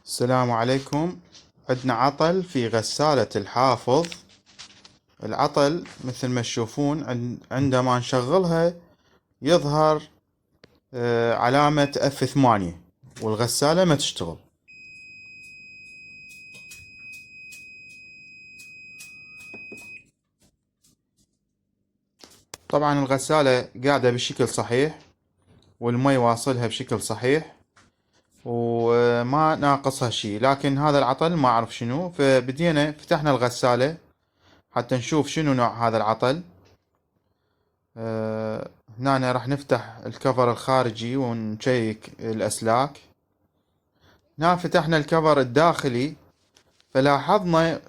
السلام عليكم. عندنا عطل في غسالة الحافظ. العطل مثل ما تشوفون عندما نشغلها يظهر علامة F8 والغسالة ما تشتغل. طبعا الغسالة قاعدة بشكل صحيح والمي واصلها بشكل صحيح وما ناقصها شي، لكن هذا العطل ما أعرف شنو. فبدينا فتحنا الغسالة حتى نشوف شنو نوع هذا العطل. هنا راح نفتح الكفر الخارجي ونشيك الأسلاك. هنا فتحنا الكفر الداخلي فلاحظنا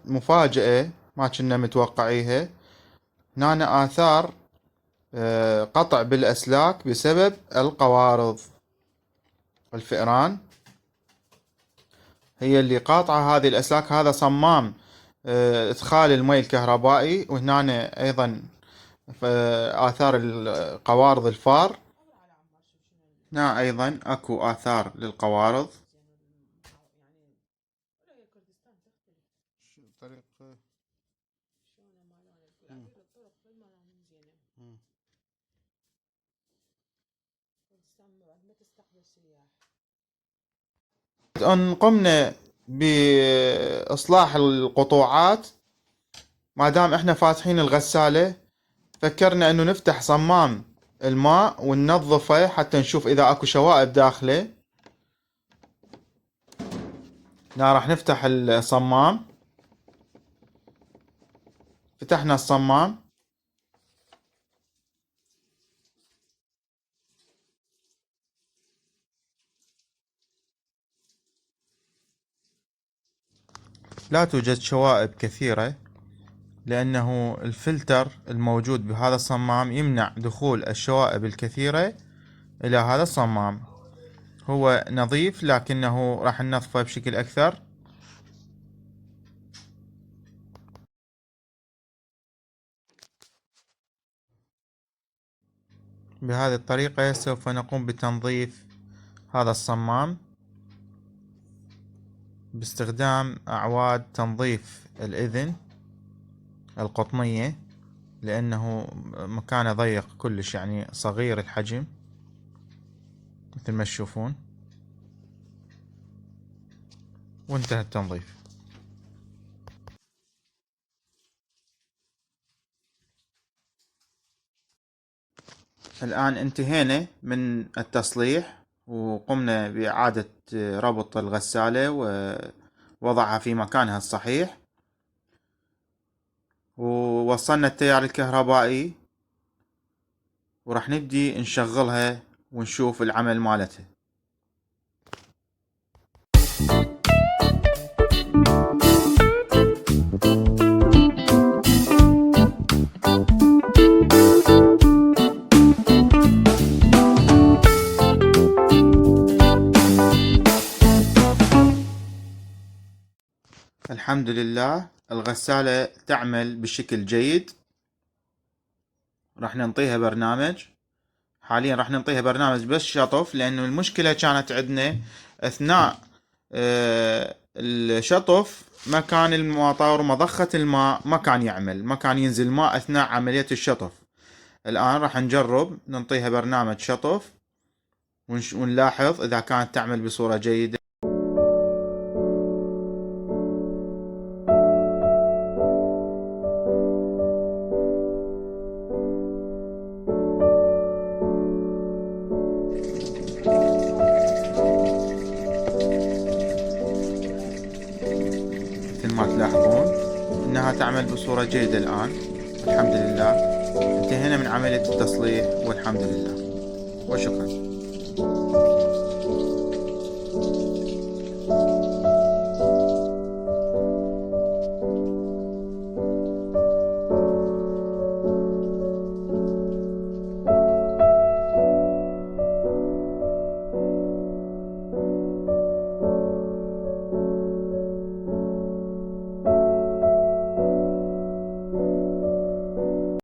مفاجأة ما كنا متوقعيها. هنا آثار قطع بالأسلاك بسبب القوارض. الفئران هي اللي قاطعة هذه الأسلاك. هذا صمام إدخال المي الكهربائي، وهنا أيضا آثار قوارض الفار. هنا أيضا أكو آثار للقوارض. أن قمنا بإصلاح القطوعات، ما دام إحنا فاتحين الغسالة فكرنا إنه نفتح صمام الماء وننظفه حتى نشوف إذا أكو شوائب داخله. هنا راح نفتح الصمام. فتحنا الصمام. لا توجد شوائب كثيرة لأنه الفلتر الموجود بهذا الصمام يمنع دخول الشوائب الكثيرة إلى هذا الصمام. هو نظيف لكنه راح ننظفه بشكل أكثر. بهذه الطريقة سوف نقوم بتنظيف هذا الصمام باستخدام أعواد تنظيف الإذن القطنية، لأنه مكانه ضيق كلش، يعني صغير الحجم مثل ما تشوفون. وانتهى التنظيف. الآن انتهينا من التصليح وقمنا بإعادة ربط الغسالة ووضعها في مكانها الصحيح، ووصلنا التيار الكهربائي وراح نبدي نشغلها ونشوف العمل مالتها. الحمد لله الغسالة تعمل بشكل جيد. راح ننطيها برنامج. حاليا راح ننطيها برنامج بس شطف، لأنه المشكلة كانت عندنا أثناء الشطف مكان الموتور مضخة الماء ما كان يعمل، ما كان ينزل ماء أثناء عملية الشطف. الآن راح نجرب ننطيها برنامج شطف ونلاحظ إذا كانت تعمل بصورة جيدة. مثل ما تلاحظون انها تعمل بصورة جيدة الآن. الحمد لله انتهينا من عملية التصليح والحمد لله وشكرا.